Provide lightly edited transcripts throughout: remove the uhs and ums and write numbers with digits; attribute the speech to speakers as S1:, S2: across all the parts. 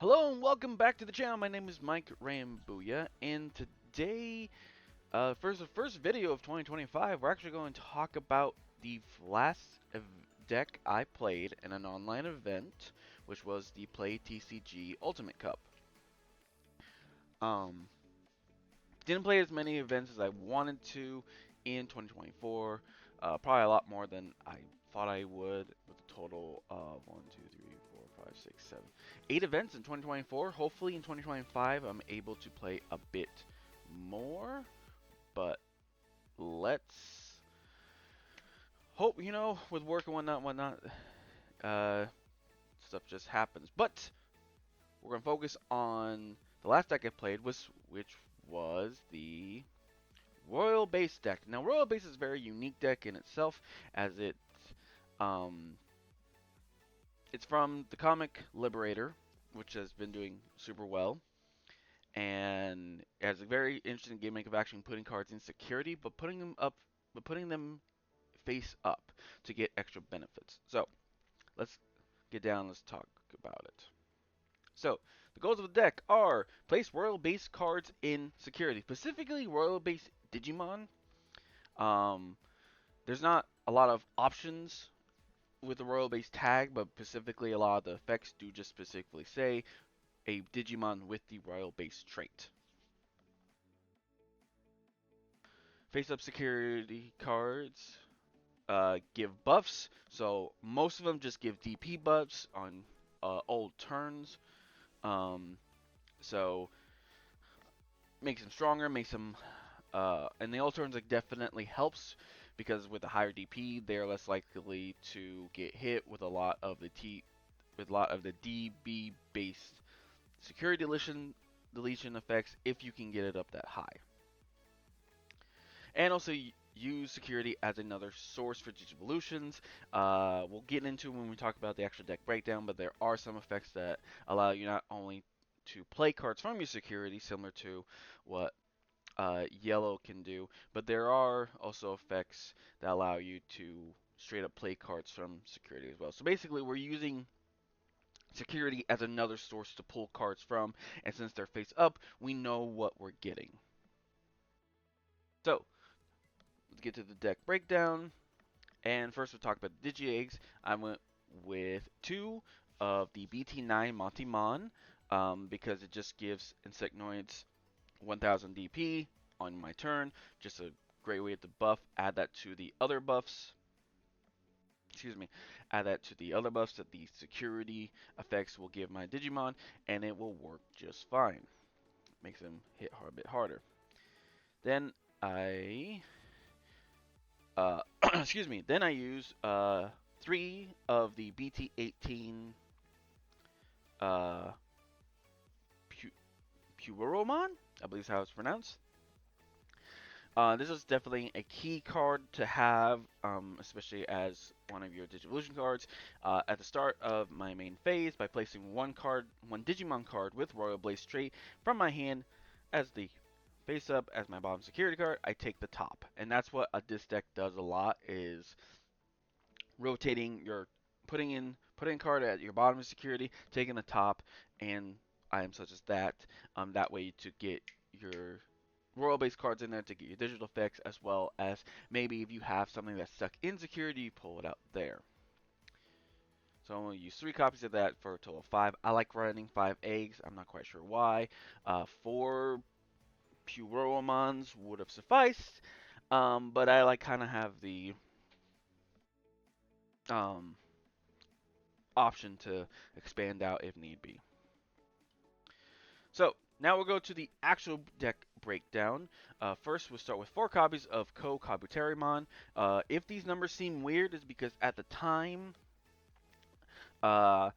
S1: Hello and welcome back to the channel. My name is Mike Rambuya, and today, for the first video of 2025, we're actually going to talk about the last deck I played in an online event, which was the Play TCG Ultimate Cup. Didn't play as many events as I wanted to in 2024. Probably a lot more than I thought I would, with a total of 1, 2, 3, 4, 5, 6, 7, 8 events in 2024. Hopefully in 2025 I'm able to play a bit more, but let's hope, with work and whatnot, stuff just happens. But we're going to focus on the last deck I played, which was the Royal Base deck. Now, Royal Base is a very unique deck in itself, as it's from the comic Liberator, which has been doing super well, and it has a very interesting gimmick of actually putting cards in security, but putting them face up to get extra benefits. So, let's get down. Let's talk about it. So, the goals of the deck are place Royal Base cards in security, specifically Royal Base Digimon. There's not a lot of options with the Royal Base tag, but specifically a lot of the effects do just specifically say a Digimon with the Royal Base trait. Face up security cards give buffs, so most of them just give DP buffs on old turns. So makes them stronger, makes them and the old turns definitely helps, because with a higher DP, they're less likely to get hit with a lot of the DB based security deletion effects if you can get it up that high. And also use security as another source for Digivolutions. We'll get into when we talk about the actual deck breakdown, but there are some effects that allow you not only to play cards from your security, similar to what yellow can do, but there are also effects that allow you to straight up play cards from security as well. So basically, we're using security as another source to pull cards from, and since they're face up, we know what we're getting. So, let's get to the deck breakdown. And first we'll talk about the Digi Eggs. I went with 2 of the BT9 Motimon, because it just gives Insectoids 1000 DP on my turn. Just a great way to buff. Add that to the other buffs. Add that to the other buffs that the security effects will give my Digimon, and it will work just fine. Makes them hit a bit harder. Then I Then I use 3 of the BT18 Puroromon, I believe is how it's pronounced. This is definitely a key card to have, especially as one of your Digivolution cards. At the start of my main phase, by placing one Digimon card with Royal Blaze trait from my hand as the face up as my bottom security card, I take the top. And that's what this deck does a lot, is rotating putting card at your bottom of security, taking the top, and items such as that. That way to get your Royal Base cards in there to get your digital effects, as well as maybe if you have something that's stuck in security, you pull it out there. So I'm going to use 3 copies of that for a total of 5. I like running 5 eggs. I'm not quite sure why. 4 Puroromons would have sufficed, but I kind of have the option to expand out if need be. So now we'll go to the actual deck breakdown. First, we'll start with 4 copies of KoKabuterimon. If these numbers seem weird, it's because at the time, I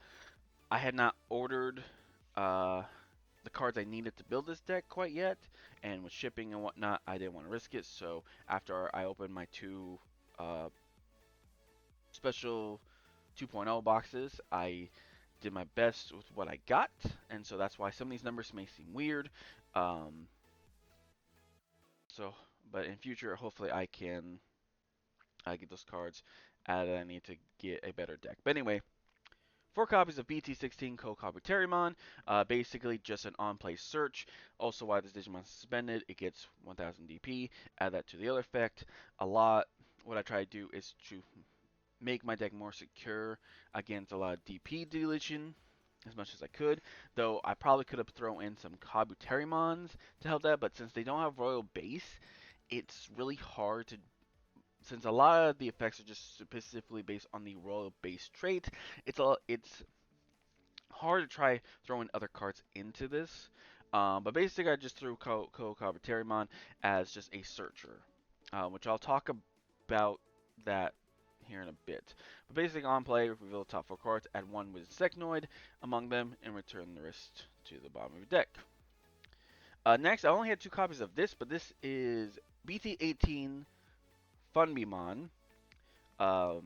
S1: had not ordered the cards I needed to build this deck quite yet, and with shipping and whatnot, I didn't want to risk it. So after I opened my 2 special 2.0 boxes, I did my best with what I got, and so that's why some of these numbers may seem weird. But in future, hopefully I can get those cards, and I need to get a better deck. But anyway, 4 copies of BT16 KoKabuterimon, basically just an on-play search. Also, while this Digimon is suspended, it gets 1000 DP. Add that to the other effect. What I try to do is to make my deck more secure against a lot of DP deletion as much as I could, though I probably could have thrown in some Kabuterimons to help that, but since they don't have Royal Base, it's really hard to, since a lot of the effects are just specifically based on the Royal Base trait, it's hard to try throwing other cards into this. But basically I just threw KoKabuterimon as just a searcher, which I'll talk about that here in a bit. But basically on play, reveal the top 4 cards, add 1 with Secnoid among them, and return the rest to the bottom of your deck. Next, I only had 2 copies of this, but this is BT18 FunBeemon. So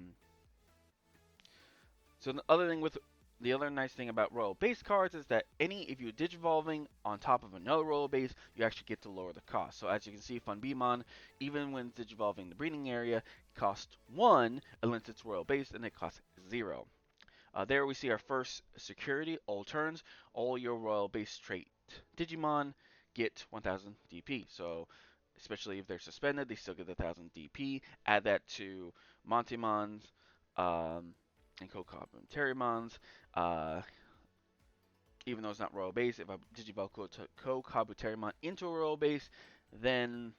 S1: the other nice thing about Royal Base cards is that if you're Digivolving on top of another Royal Base, you actually get to lower the cost. So as you can see, FunBeemon, even when Digivolving the breeding area, costs 1 unless it's Royal Base, and it costs 0. There we see our first security. All turns, all your Royal Base trait Digimon get 1000 DP. So especially if they're suspended, they still get 1000 DP. Add that to Motimon's and KoKabuterimons. Even though it's not Royal Base, if I Digivolve KoKabuterimon into a Royal Base, then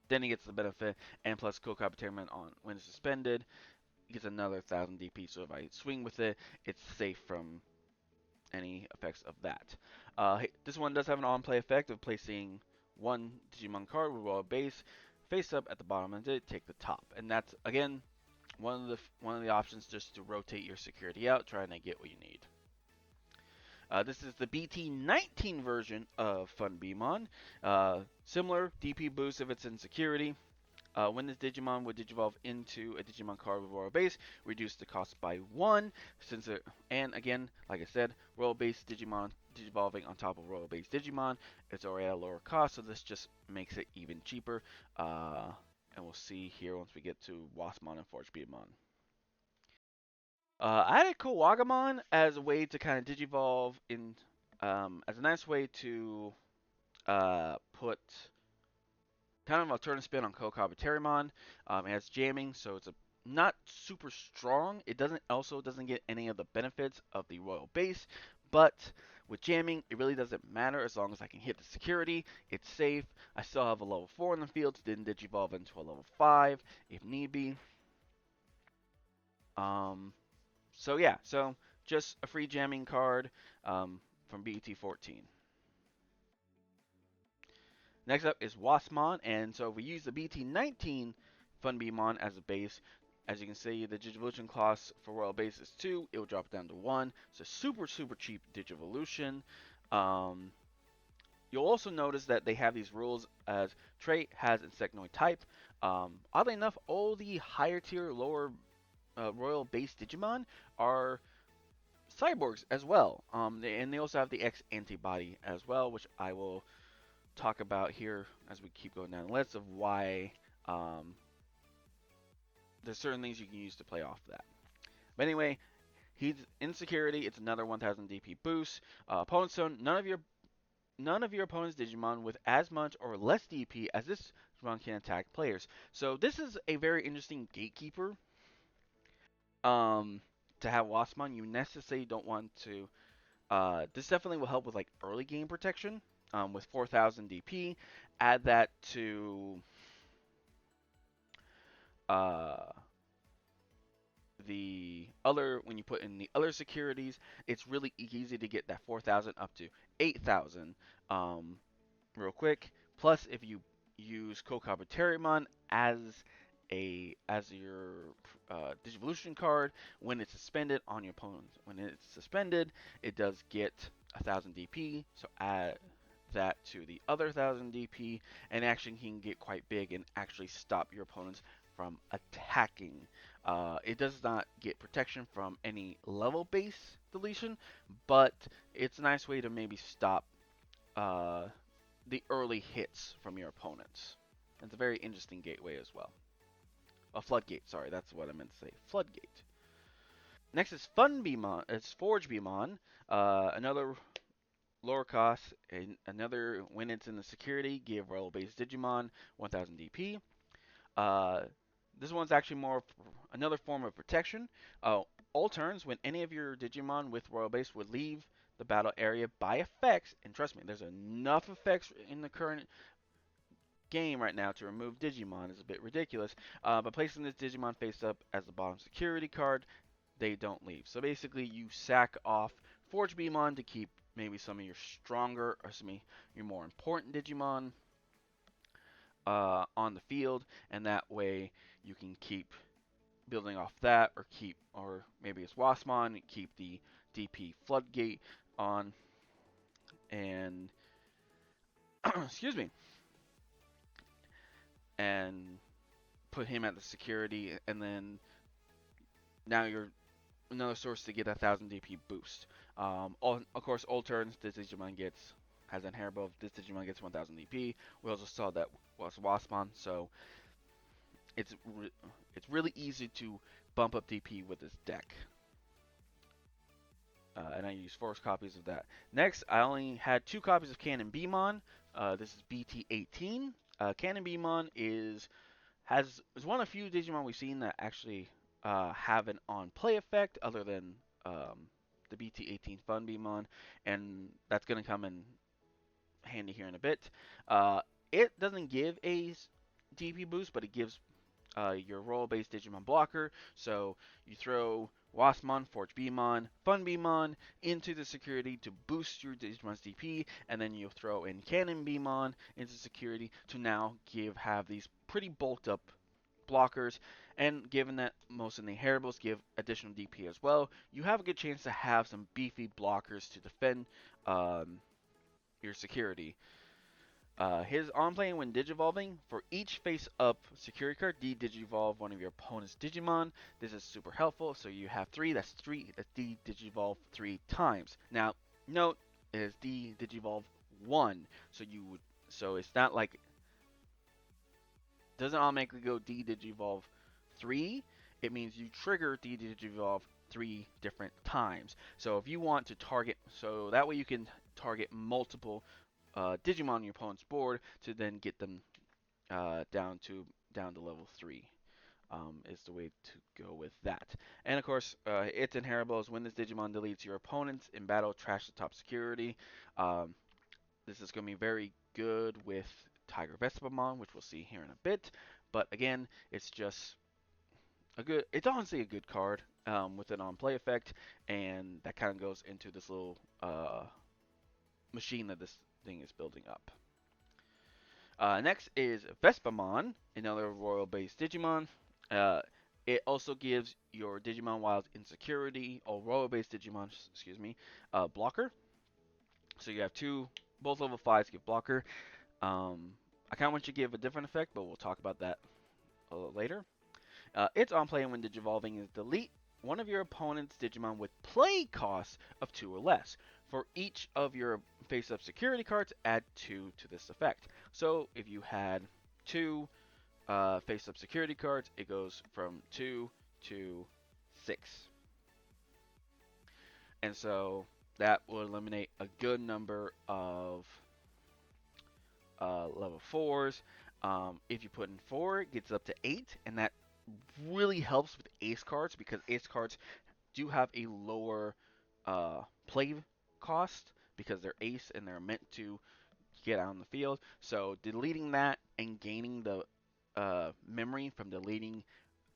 S1: he gets the benefit, and plus KoKabuterimon when it's suspended, gets another 1000 DP. So if I swing with it, it's safe from any effects of that. This one does have an on-play effect of placing 1 Digimon card with Royal Base face up at the bottom and take the top, and that's again one of the options just to rotate your security out, trying to get what you need. This is the BT19 version of FunBeemon. Similar DP boost if it's in security. When this Digimon would Digivolve into a Digimon card with Royal Base, reduce the cost by 1. And again, like I said, Royal Base Digimon Digivolving on top of Royal Base Digimon, it's already at a lower cost, so this just makes it even cheaper. And we'll see here once we get to Waspmon and ForgeBeemon. I added Kuwagamon as a way to kind of Digivolve in, as a nice way to put kind of a turn and spin on KoKabuterimon. It has jamming, so it's not super strong. It doesn't get any of the benefits of the Royal Base, but with jamming, it really doesn't matter as long as I can hit the security. It's safe. I still have a level 4 in the field, didn't Digivolve into a level 5 if need be. So yeah, so just a free jamming card from BT14. Next up is Waspmon, and so if we use the BT19 FunBeemon as a base, as you can see, the Digivolution cost for Royal Base is 2, it will drop down to 1. So super cheap Digivolution. You'll also notice that they have these rules as trait has Insectoid type. Oddly enough, all the higher tier, lower Royal Base Digimon are cyborgs as well. And they also have the X Antibody as well, which I will talk about here as we keep going down the list of why there's certain things you can use to play off that. But anyway, he's in security. It's another 1000 DP boost. Opponent's zone. None of your opponent's Digimon with as much or less DP as this Digimon can attack players. So this is a very interesting gatekeeper. To have Waspmon, you necessarily don't want to. This definitely will help with like early game protection. With 4000 DP, add that to the other, when you put in the other securities, it's really easy to get that 4000 up to 8000 real quick. Plus, if you use KoKabuterimon as your Digivolution card, when it's suspended on your opponent, when it's suspended, it does get 1000 DP. So add that to the other 1000 DP, and action can get quite big and actually stop your opponents from attacking. It does not get protection from any level base deletion, but it's a nice way to maybe stop the early hits from your opponents. It's a very interesting gateway as well. A floodgate. Sorry, that's what I meant to say. Floodgate. Next is FunBeemon. It's ForgeBeemon. Another lower cost. Another when it's in the security, give royal base Digimon 1000 DP. Uh, this one's actually more another form of protection. All turns, when any of your Digimon with Royal Base would leave the battle area by effects, and trust me, there's enough effects in the current game right now to remove Digimon. It's a bit ridiculous. But placing this Digimon face up as the bottom security card, they don't leave. So basically, you sack off ForgeBeemon to keep maybe some of your stronger or some of your more important Digimon on the field, and that way you can keep building off that, or maybe it's Waspmon, keep the DP floodgate on, and excuse me, and put him at the security, and then now you're another source to get a 1000 DP boost. Of course, all turns this Digimon has an hair above. This Digimon gets 1000 DP. We also saw that was Waspmon, so it's really easy to bump up DP with this deck. And I used 4 copies of that. Next, I only had 2 copies of CannonBeemon. This is BT18. CannonBeemon is one of the few Digimon we've seen that actually have an on-play effect, other than the BT18 FunBeemon, and that's going to come in handy here in a bit. It doesn't give a DP boost, but it gives your role-based Digimon blocker. So you throw Waspmon, ForgeBeemon, FunBeemon into the security to boost your Digimon's DP, and then you throw in CannonBeemon into security to now have these pretty bulked up blockers. And given that most of the inheritables give additional DP as well, you have a good chance to have some beefy blockers to defend your security. His on-play when Digivolving, for each face-up security card, de-Digivolve one of your opponent's Digimon. This is super helpful, so you have 3, that's de-Digivolve 3 times. Now, note, it is de-Digivolve 1, so it's not like, doesn't automatically go de-Digivolve 3, it means you trigger de-Digivolve 3 different times. So if you want to target, so that way you can target multiple Digimon on your opponent's board to then get them down to level 3. Is the way to go with that. And of course, its inheritables, when this Digimon deletes your opponents in battle, trash the top security. This is going to be very good with TigerVespamon, which we'll see here in a bit. But again, it's honestly a good card with an on-play effect, and that kind of goes into this little machine that this thing is building up. Next is Vespamon, another royal-based Digimon. It also gives your Digimon while in security, or royal-based Digimon, blocker. So you have 2, both level 5s give blocker. I kind of want you to give a different effect, but we'll talk about that a little later. Its on-play when Digivolving is delete one of your opponent's Digimon with play costs of 2 or less. For each of your face-up security cards, add 2 to this effect. So if you had 2 face-up security cards, it goes from 2 to 6. And so that will eliminate a good number of level 4s. If you put in 4, it gets up to 8, and that really helps with ace cards, because ace cards do have a lower play cost because they're ace and they're meant to get out on the field. So deleting that and gaining the memory from deleting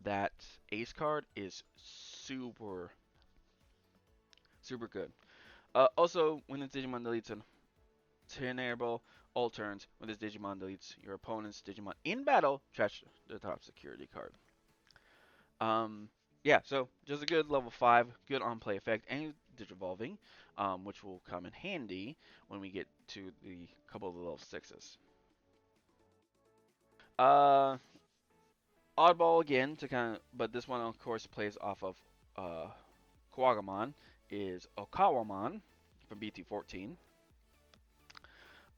S1: that ace card is super good. Also, when this Digimon deletes an enable all turns, when this Digimon deletes your opponent's Digimon in battle, trash the top security card. Yeah, so just a good level 5, good on-play effect, and Digivolving, which will come in handy when we get to the couple of the level 6s. Oddball again, but this one of course plays off of Kuwagamon, is Okuwamon from BT14.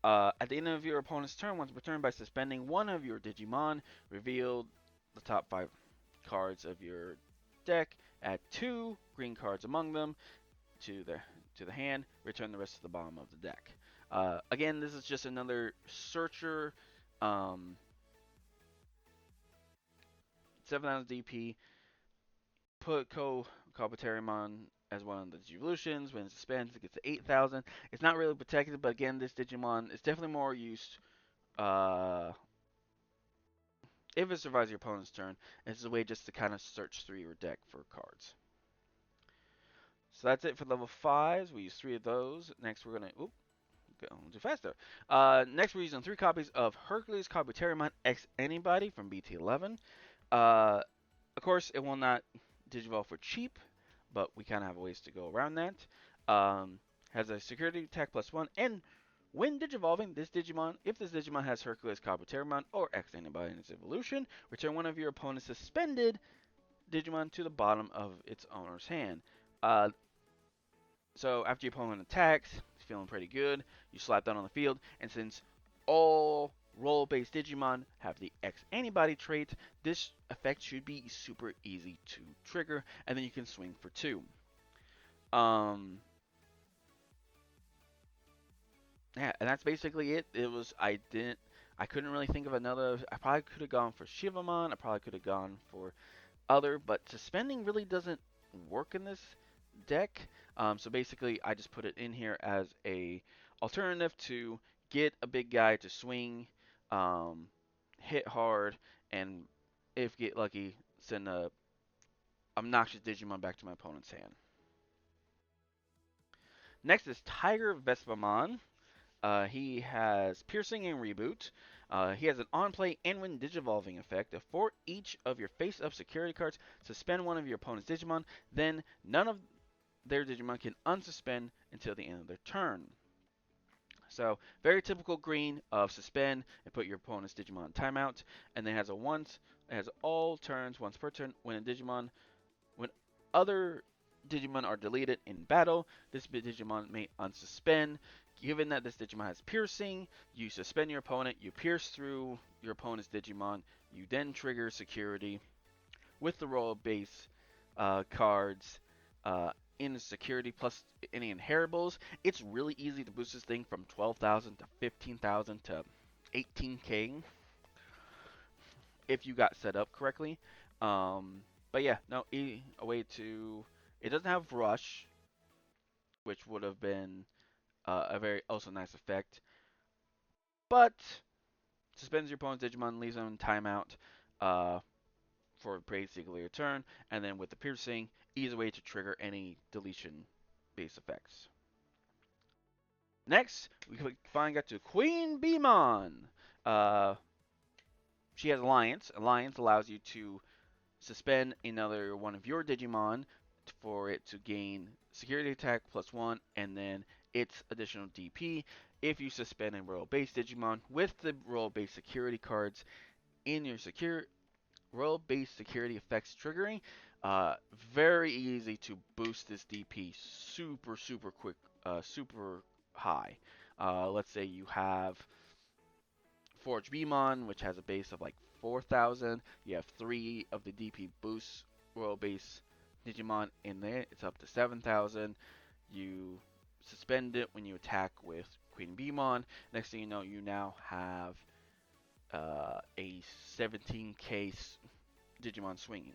S1: At the end of your opponent's turn, once per turn, by suspending one of your Digimon, reveal the top 5 cards of your deck, add 2 green cards among them to the hand, return the rest to the bottom of the deck. Again, this is just another searcher, 7,000 DP. Put KoKabuterimon as one of the evolutions. When it suspends, it gets to 8,000. It's not really protected, but again, this Digimon is definitely more used if it survives your opponent's turn. It's a way just to kind of search through your deck for cards. So that's it for level 5s. We use 3 of those. Next, we're going to... Oop. Go too faster. Next, we're using 3 copies of HerculesKabuterimon X Antibody from BT11. Of course, it will not digivolve for cheap, but we kind of have ways to go around that. Has a security attack +1, and when digivolving, this Digimon, if this Digimon has HerculesKabuterimon or X Antibody in its evolution, return one of your opponent's suspended Digimon to the bottom of its owner's hand. So after your opponent attacks, he's feeling pretty good, you slap down on the field, and since all role-based Digimon have the X Antibody trait, this effect should be super easy to trigger, and then you can swing for 2. Yeah, and that's basically it. I couldn't really think of another. I probably could have gone for Shivamon. I probably could have gone for other, but suspending really doesn't work in this deck. So basically, I just put it in here as a alternative to get a big guy to swing, hit hard, and if get lucky, send a obnoxious Digimon back to my opponent's hand. Next is TigerVespamon. He has Piercing and Reboot. He has an on-play and when digivolving effect. For each of your face-up security cards, suspend one of your opponent's Digimon. Then none of their Digimon can unsuspend until the end of their turn. So very typical green of suspend and put your opponent's Digimon in timeout. And then it has all turns once per turn when other Digimon are deleted in battle, this Digimon may unsuspend. Given that this Digimon has piercing, you suspend your opponent, you pierce through your opponent's Digimon, you then trigger security with the royal base cards in security plus any inheritables. It's really easy to boost this thing from 12,000 to 15,000 to 18k if you got set up correctly. But yeah, no, a way to... It doesn't have Rush, which would have been a very also nice effect. But suspends your opponent's Digimon, leaves them in timeout for basically a turn. And then with the piercing, easy way to trigger any deletion-based effects. Next, we finally got to QueenBeemon. She has Alliance. Alliance allows you to suspend another one of your Digimon for it to gain security attack +1 and then its additional DP if you suspend a royal base Digimon with the royal base security cards in your royal base security effects triggering. Very easy to boost this DP super quick, super high. Let's say you have ForgeBeemon, which has a base of like 4,000. You have 3 of the DP boost royal base Digimon in there. It's up to 7,000. You suspend it when you attack with QueenBeemon. Next thing you know, you now have a 17k Digimon swinging.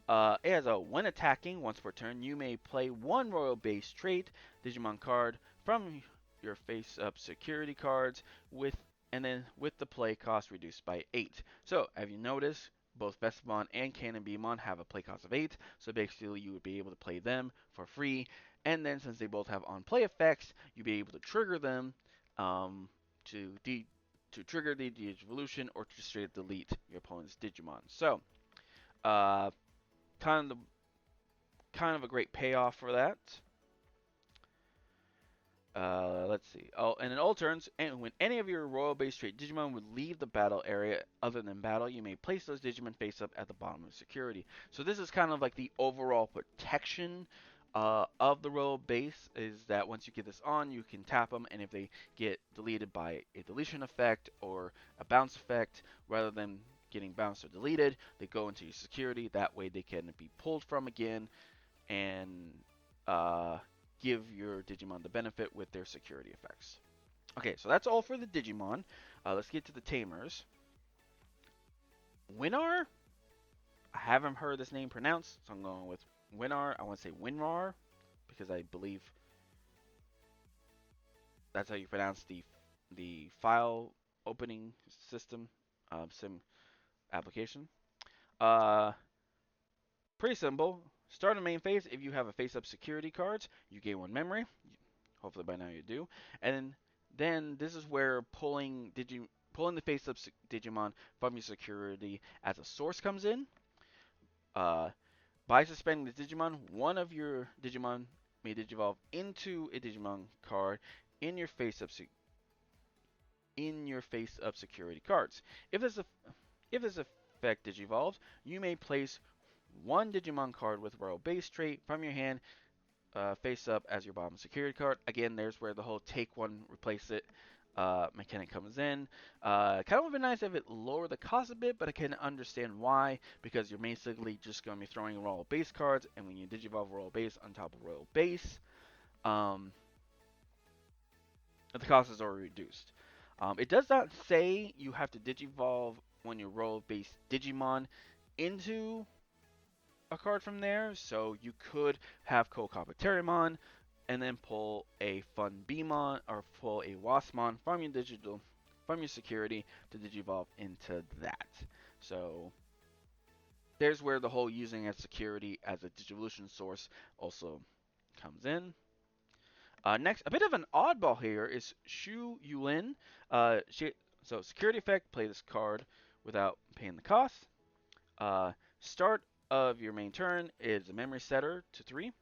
S1: It has a when attacking once per turn, you may play 1 royal base trait Digimon card from your face-up security cards with the play cost reduced by 8. So, have you noticed, both Vespamon and CannonBeemon have a play cost of 8, so basically you would be able to play them for free, and then since they both have on-play effects, you'd be able to trigger them to trigger the evolution or to straight delete your opponent's Digimon. So, kind of a great payoff for that. Let's see. Oh, and in all turns, and when any of your royal base trait Digimon would leave the battle area other than battle, you may place those Digimon face up at the bottom of security. So this is kind of like the overall protection of the royal base, is that once you get this on, you can tap them, and if they get deleted by a deletion effect or a bounce effect, rather than getting bounced or deleted, they go into your security. That way they can be pulled from again and give your Digimon the benefit with their security effects. Okay, so that's all for the Digimon. Let's get to the Tamers. Winr? I haven't heard this name pronounced, so I'm going with Winr. I want to say Winrar because I believe that's how you pronounce the file opening system sim application. Pretty simple. Start a main phase. If you have a face-up security cards, you gain 1 memory. Hopefully by now you do. And then this is where pulling the face-up Digimon from your security as a source comes in. By suspending the Digimon, one of your Digimon may digivolve into a Digimon card in your face-up security cards. If this effect digivolves, you may place one Digimon card with Royal Base trait from your hand face up as your bottom security card. Again, there's where the whole take one, replace it mechanic comes in. Kind of would be nice if it lowered the cost a bit, but I can understand why, because you're basically just going to be throwing Royal Base cards, and when you digivolve Royal Base on top of Royal Base, the cost is already reduced. It does not say you have to digivolve when you Royal Base Digimon into a card from there, so you could have KoKabuterimon and then pull a FunBeemon or pull a Waspmon from your security to digivolve into that. So there's where the whole using as security as a digivolution source also comes in. Next, a bit of an oddball here is Shuu Yulin. So security effect, play this card without paying the cost. Start of your main turn is a memory setter to 3.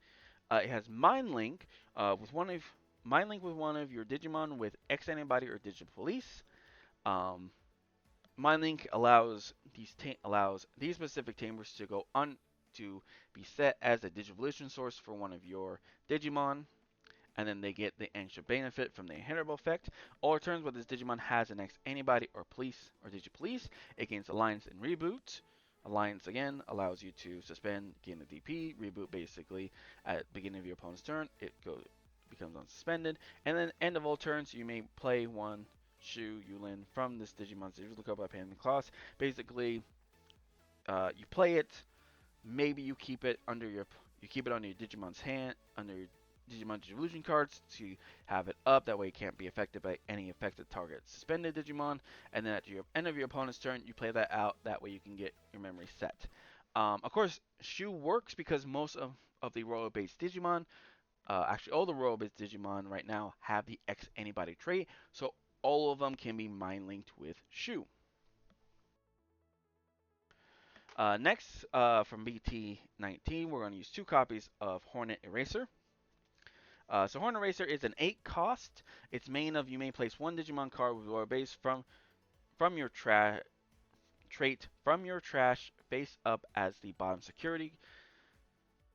S1: It has Mind Link with one of your Digimon with X Antibody or Digital Police. Mind Link allows these specific tamers to go on to be set as a Digivolution source for one of your Digimon, and then they get the extra benefit from the inheritable effect. All turns where this Digimon has an X Antibody or Police or Digipolice, it gains Alliance and Reboot. Alliance again allows you to suspend, gain the DP, reboot basically at the beginning of your opponent's turn. It becomes unsuspended, and then end of all turns you may play one Shuu Yulin from this Digimon's digital card by paying the cost. Basically, you play it. Maybe you keep it under your Digimon's hand, under your Digimon Digivolution cards to have it up. That way it can't be affected by any affected target suspended Digimon. And then at the end of your opponent's turn, you play that out. That way you can get your memory set. Of course, Shuu works because most of the Royal-based Digimon, actually all the Royal-based Digimon right now have the X Antibody trait. So all of them can be mind-linked with Shuu. Next, from BT19, we're going to use 2 copies of Hornet Eraser. So Hornet Eraser is an 8 cost. It's main of you may place 1 Digimon card with Royal Base from your trait from your trash face up as the bottom security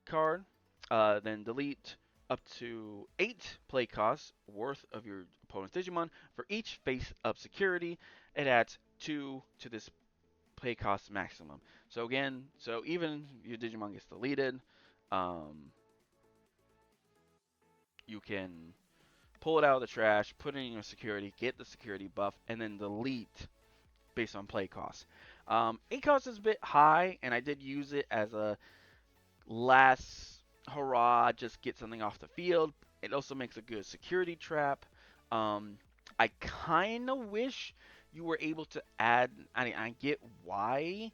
S1: card. Then delete up to 8 play costs worth of your opponent's Digimon. For each face up security, it adds 2 to this play cost maximum. So again, even your Digimon gets deleted, you can pull it out of the trash, put it in your security, get the security buff, and then delete based on play cost. 8 cost is a bit high, and I did use it as a last hurrah, just get something off the field. It also makes a good security trap. I kind of wish you were able to add. I get why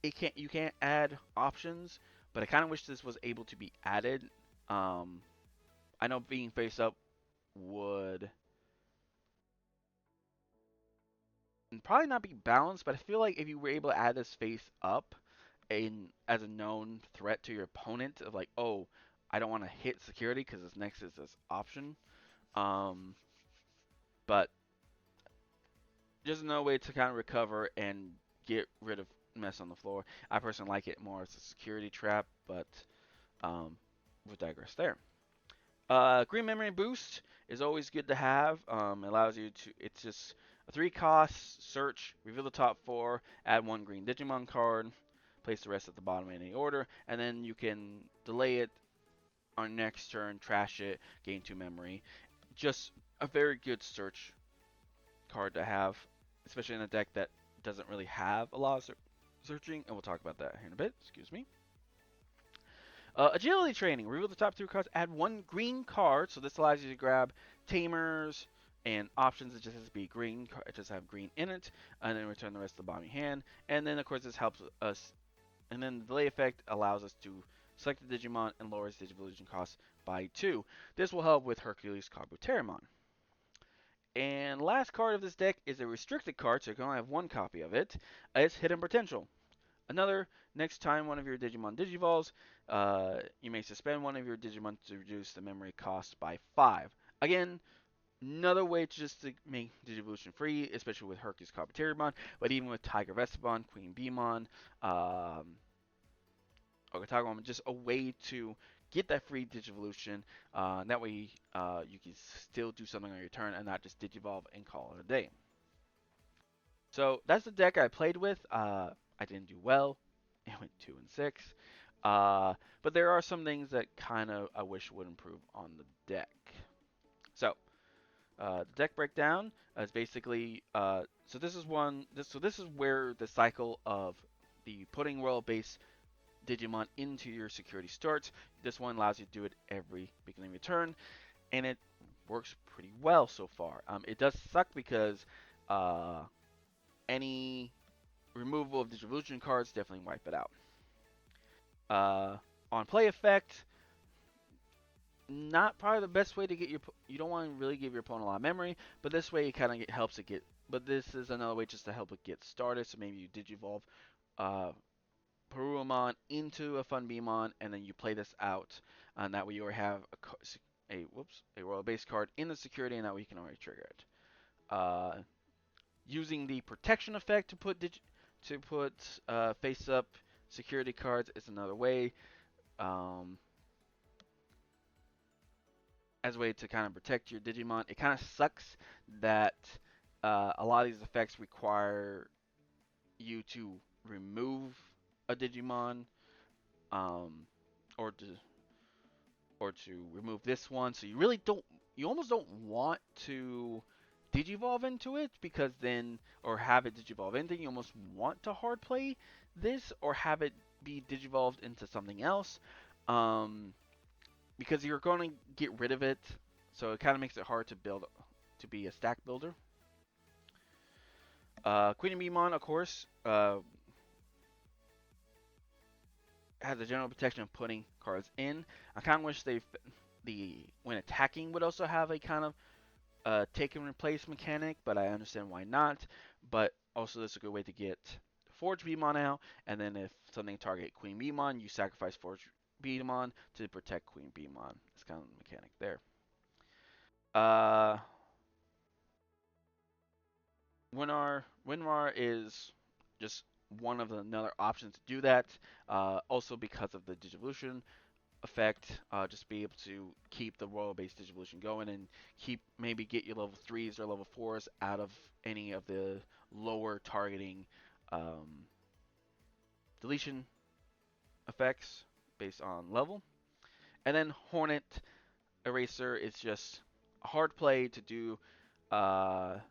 S1: you can't add options, but I kind of wish this was able to be added. I know being face up would probably not be balanced, but I feel like if you were able to add this face up as a known threat to your opponent of like, oh, I don't want to hit security because this next is this option. But just another way to kind of recover and get rid of mess on the floor. I personally like it more as a security trap, but we'll digress there. Green memory boost is always good to have. It allows you to. It's just A 3 cost, search, reveal the top 4, add 1 green Digimon card, place the rest at the bottom in any order, and then you can delay it on next turn, trash it, gain 2 memory. Just a very good search card to have, especially in a deck that doesn't really have a lot of searching, and we'll talk about that here in a bit. Excuse me. Agility training. Reveal the top 3 cards. Add 1 green card. So this allows you to grab tamers and options. It just has to be green. It just have green in it, and then return the rest of the bottom of your hand. And then of course this helps us. And then the delay effect allows us to select the Digimon and lowers Digivolution cost by 2. This will help with HerculesKabuterimon. And last card of this deck is a restricted card, so you can only have 1 copy of it. It's Hidden Potential. Another, next time one of your Digimon digivolves, you may suspend one of your Digimon to reduce the memory cost by 5. Again, another way just to make Digivolution free, especially with HerculesKabuterimon, but even with TigerVespamon, QueenBeemon, Okuwamon, just a way to get that free Digivolution. That way you can still do something on your turn and not just Digivolve and call it a day. So that's the deck I played with. I didn't do well. It went 2 and 6. But there are some things that kind of I wish would improve on the deck. So the deck breakdown is basically so this is where the cycle of the putting royal base Digimon into your security starts. This one allows you to do it every beginning of your turn, and it works pretty well so far. It does suck because any removal of Digivolution cards definitely wipe it out. On play effect, not probably the best way to get you don't want to really give your opponent a lot of memory, but this way it kind of helps it get, but this is another way just to help it get started. So maybe you Digivolve Puroromon into a FunBeemon, and then you play this out, and that way you already have a royal base card in the security, and that way you can already trigger it. Using the protection effect to put face up security cards is another way. As a way to kind of protect your Digimon. It kind of sucks that a lot of these effects require you to remove a Digimon, or to remove this one. So you almost don't want to Digivolve into it, because then, or have it Digivolve into, you almost want to hard play this, or have it be Digivolved into something else. Because you're going to get rid of it, so it kind of makes it hard to be a stack builder. QueenBeemon, of course, has the general protection of putting cards in. I kind of wish when attacking would also have a kind of take and replace mechanic, but I understand why not. But also this is a good way to get ForgeBeemon out, and then if something target QueenBeemon, you sacrifice ForgeBeemon to protect QueenBeemon. It's kind of the mechanic there. Winr is just one of another options to do that. Also because of the Digivolution effect, just be able to keep the royal base Digivolution going, and maybe get your level 3s or level 4s out of any of the lower targeting deletion effects based on level. And then Hornet Eraser is just a hard play to do that,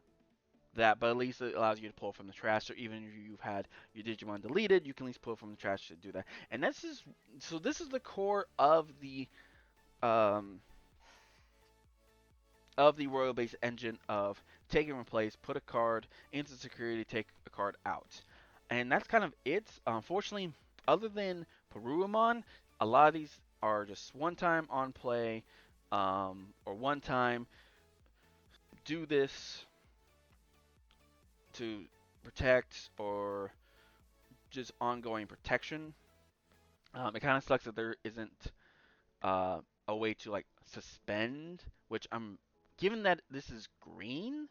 S1: but at least it allows you to pull from the trash. So even if you've had your Digimon deleted, you can at least pull from the trash to do that. And this is the core of the royal base engine of take and replace, put a card into security, take a card out. And that's kind of it. Unfortunately, other than Puroromon, a lot of these are just one time on play, or one time do this to protect, or just ongoing protection. It kind of sucks that there isn't a way to like suspend, which given that this is green.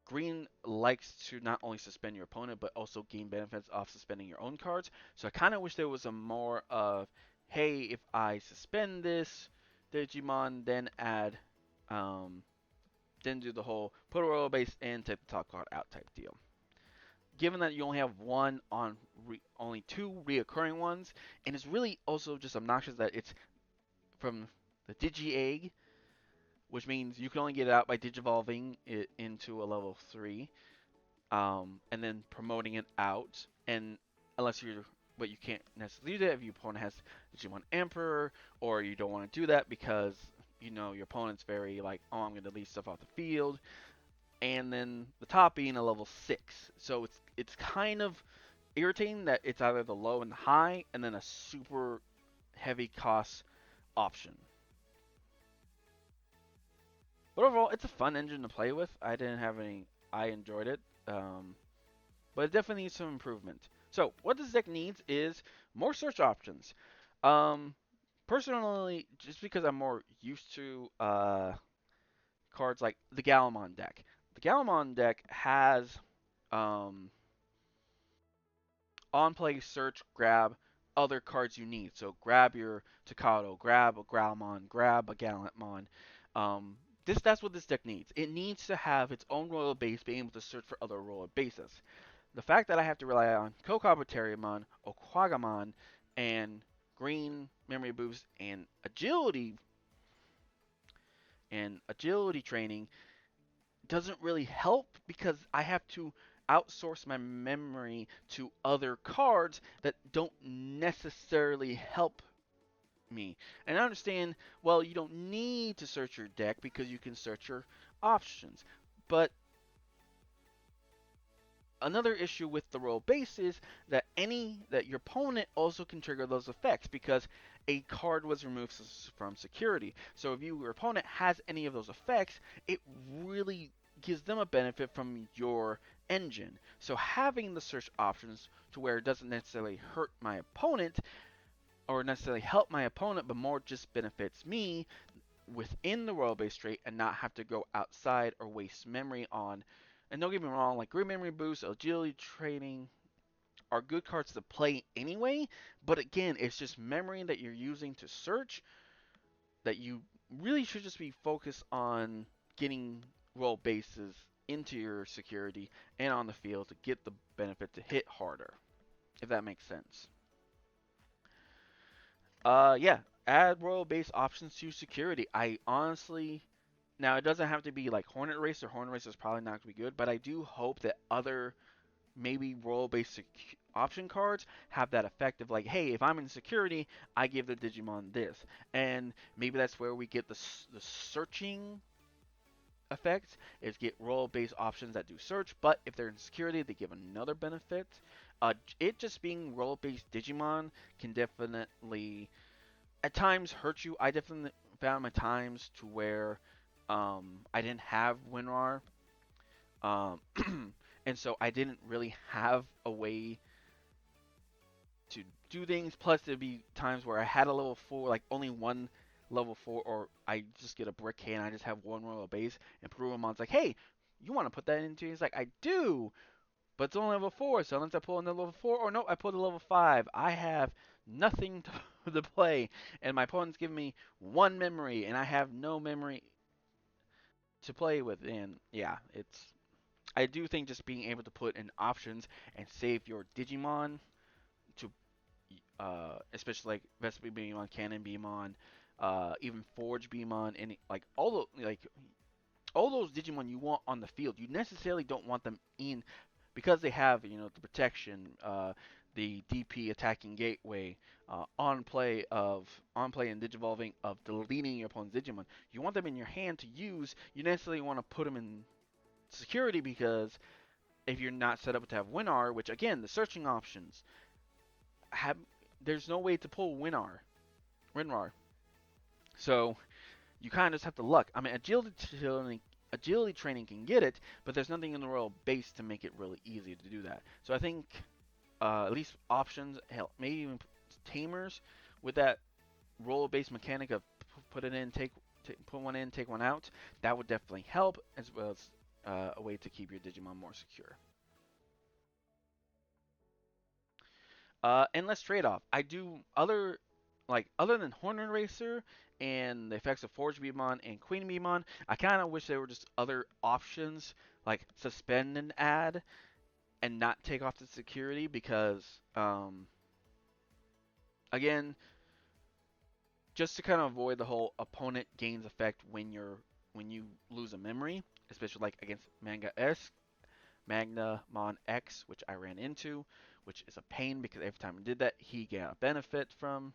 S1: Green likes to not only suspend your opponent, but also gain benefits off suspending your own cards. So I kind of wish there was a more of, hey, if I suspend this Digimon, then add then do the whole put a royal base in, take the top card out type deal. Given that you only have only two reoccurring ones, and it's really also just obnoxious that it's from the Digi-Egg, which means you can only get it out by digivolving it into a level 3, and then promoting it out, and but you can't necessarily do that if your opponent has Digimon Emperor, or you don't want to do that because your opponent's very like, oh, I'm going to leave stuff off the field, and then the top being a level 6, so it's kind of irritating that it's either the low and the high, and then a super heavy cost option. But overall, it's a fun engine to play with. I enjoyed it, but it definitely needs some improvement. So what this deck needs is more search options. Personally, just because I'm more used to cards like the Gallimon deck. The Gallimon deck has on play, search, grab other cards you need. So grab your Tocado, grab a Growlmon, grab a Gallantmon. That's what this deck needs. It needs to have its own royal base, being able to search for other royal bases. The fact that I have to rely on KoKabuterimon, Okuwamon, and Green Memory Boost and agility training doesn't really help because I have to outsource my memory to other cards that don't necessarily help me. And I understand, well, you don't need to search your deck because you can search your options. But another issue with the royal base is that your opponent also can trigger those effects because a card was removed from security. So if your opponent has any of those effects, it really gives them a benefit from your engine. So having the search options to where it doesn't necessarily hurt my opponent or necessarily help my opponent, but more just benefits me within the royal base trait and not have to go outside or waste memory on. And don't get me wrong, like Green Memory Boost, Agility Training are good cards to play anyway, but again, it's just memory that you're using to search that you really should just be focused on getting royal bases into your security and on the field to get the benefit to hit harder, if that makes sense. Yeah, add royal base options to security. I honestly, now it doesn't have to be like Hornet Racer. Hornet Racer is probably not going to be good, but I do hope that other maybe royal base option cards have that effect of like, hey, if I'm in security, I give the Digimon this, and maybe that's where we get the searching effect is get royal base options that do search, but if they're in security, they give another benefit. It just being royal based Digimon can definitely at times hurt you. I definitely found my times to where I didn't have Winr, and so I didn't really have a way to do things. Plus, there'd be times where I had a level 4, like only one level 4, or I just get a brick hand, I just have one royal base, and Puromon's like, hey, you want to put that into? He's like, I do, but it's only level 4, so unless I pull in the level 4, or no, I pull the level 5, I have nothing to play, and my opponent's giving me 1 memory, and I have no memory to play with, and yeah, I do think just being able to put in options and save your Digimon to, especially like Vespamon, CannonBeemon, even ForgeBeemon, and like all those Digimon you want on the field, you necessarily don't want them in because they have the protection, the DP attacking gateway, on play and digivolving of deleting your opponent's Digimon. You want them in your hand to use. You necessarily want to put them in security because if you're not set up to have Winr, which again the searching options have, there's no way to pull Winr. So you kind of just have to luck. I mean, agility training can get it, but there's nothing in the royal base to make it really easy to do that. So I think at least options help. Maybe even tamers with that royal base mechanic of put it in, put one in, take one out. That would definitely help, as well as a way to keep your Digimon more secure. Endless trade-off. I do other like other than Hornet Eraser and the effects of ForgeBeemon and QueenBeemon, I kind of wish there were just other options like suspend and add and not take off the security because again, just to kind of avoid the whole opponent gains effect when you lose a memory, especially like against Magnamon X, which I ran into, which is a pain because every time I did that, he got a benefit from.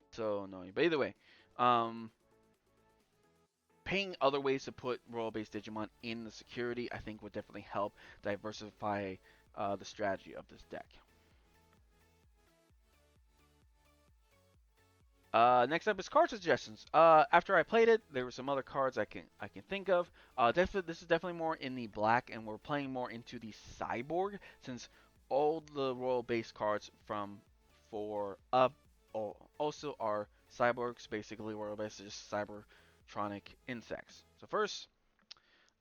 S1: So annoying. But either way, paying other ways to put royal-based Digimon in the security, I think would definitely help diversify the strategy of this deck. Next up is card suggestions. After I played it, there were some other cards I can think of. This is definitely more in the black, and we're playing more into the cyborg since all the royal base cards from for up also are cyborgs. Basically, royal base is just cybertronic insects. So first,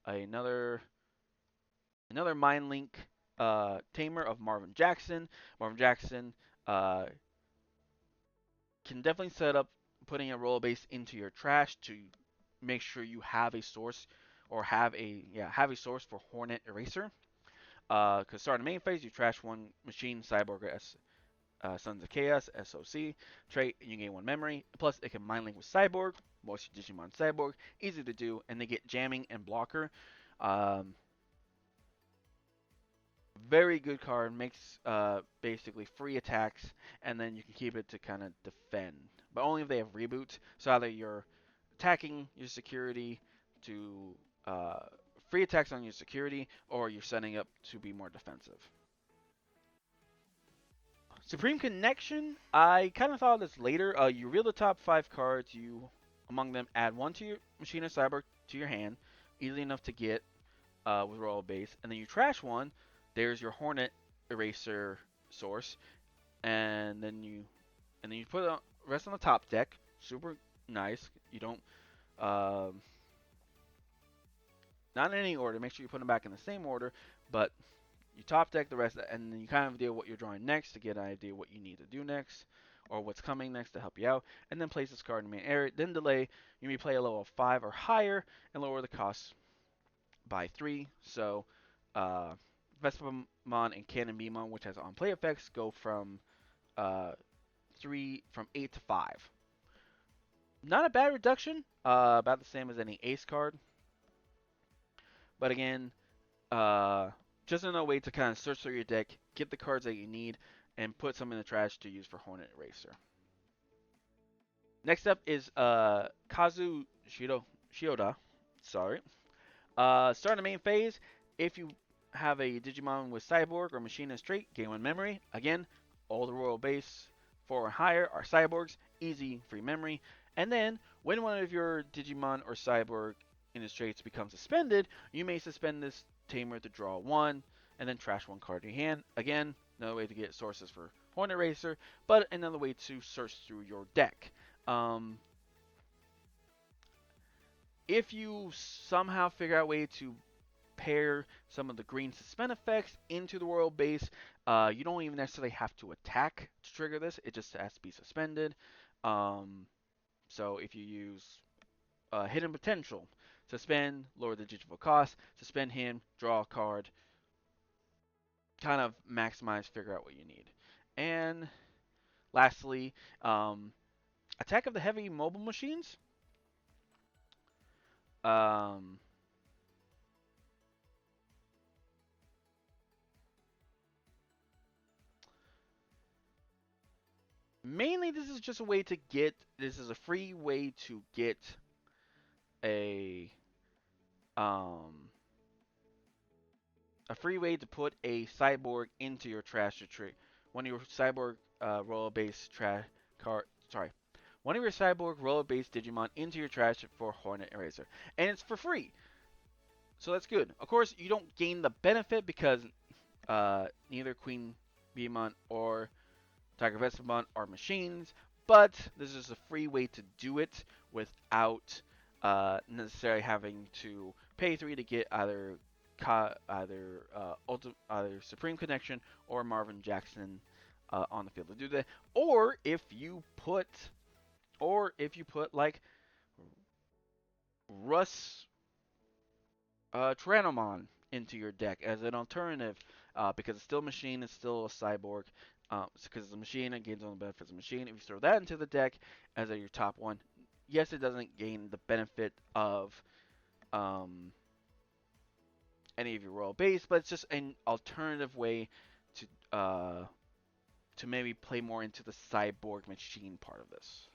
S1: another Mind Link tamer of Marvin Jackson. Marvin Jackson can definitely set up putting a roll base into your trash to make sure you have a source or have a source for Hornet Eraser. Because starting the main phase, you trash one machine cyborg S Sons of Chaos SOC trait, and you gain one memory. Plus, it can mind link with Cyborg, most Digimon Cyborg, easy to do, and they get jamming and blocker. Very good card, makes basically free attacks, and then you can keep it to kind of defend, but only if they have reboots. So either you're attacking your security to free attacks on your security, or you're setting up to be more defensive. Supreme Connection, I kind of thought of this later. You reveal the top 5 cards. You, among them, add one to your Machine or Cyborg to your hand, easily enough to get with Royal Base, and then you trash one. There's your Hornet Eraser source, and then you put the rest on the top deck. Super nice. You don't not in any order. Make sure you put them back in the same order, but you top deck the rest, and then you kind of deal what you're drawing next to get an idea what you need to do next, or what's coming next to help you out, and then place this card in the main area. Then delay. You may play a level of 5 or higher and lower the cost by 3. So, Vespamon and CannonBeemon, which has on play effects, go from 8 to 5. Not a bad reduction. About the same as any ace card. But again, just another way to kind of search through your deck, get the cards that you need, and put some in the trash to use for Hornet Eraser. Next up is Kazu Shioda. Sorry. Starting the main phase, if you have a Digimon with Cyborg or Machine and Straight, gain 1 memory. Again, all the royal base 4 or higher are Cyborgs, easy, free memory. And then, when one of your Digimon or Cyborg in the Straights becomes suspended, you may suspend this tamer to draw 1, and then trash 1 card in your hand. Again, another way to get sources for Hornet Racer, but another way to search through your deck. If you somehow figure out a way to pair some of the green suspend effects into the royal base, you don't even necessarily have to attack to trigger this. It just has to be suspended. So if you use Hidden Potential, suspend, lower the digital cost, suspend him, draw a card, kind of maximize, figure out what you need. And lastly, Attack of the Heavy Mobile Machines. Mainly, this is just a way to get. This is a free way to get a free way to put a cyborg into your trash to trade. One of your cyborg royal base trash card. Sorry, one of your cyborg royal base Digimon into your trash for Hornet Eraser, and it's for free. So that's good. Of course, you don't gain the benefit because neither QueenBeemon or TigerVespamon are machines, but this is a free way to do it without necessarily having to pay 3 to get either Supreme Connection or Marvin Jackson on the field to do that. Or if you put like Russ Tyrannomon into your deck as an alternative, because it's still a machine, it's still a cyborg. Because it's a machine, it gains all the benefits of a machine. If you throw that into the deck as your top one, yes, it doesn't gain the benefit of any of your royal base, but it's just an alternative way to maybe play more into the cyborg machine part of this.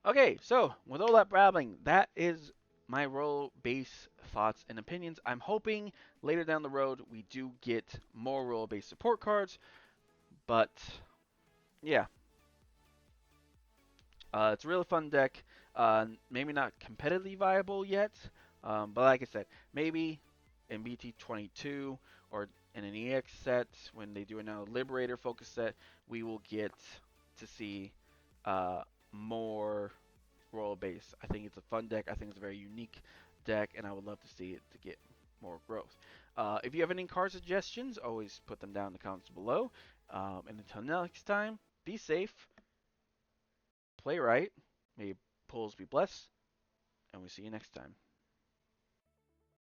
S1: Okay, so with all that babbling, that is my royal base thoughts and opinions. I'm hoping later down the road we do get more royal base support cards, but yeah, it's a really fun deck. Maybe not competitively viable yet, but like I said, maybe in BT22 or in an EX set, when they do another Liberator focus set, we will get to see more royal base. I think it's a fun deck. I think it's a very unique deck, and I would love to see it to get more growth. If you have any card suggestions, always put them down in the comments below. And until next time, be safe, play right, may pulls be blessed, and we'll see you next time.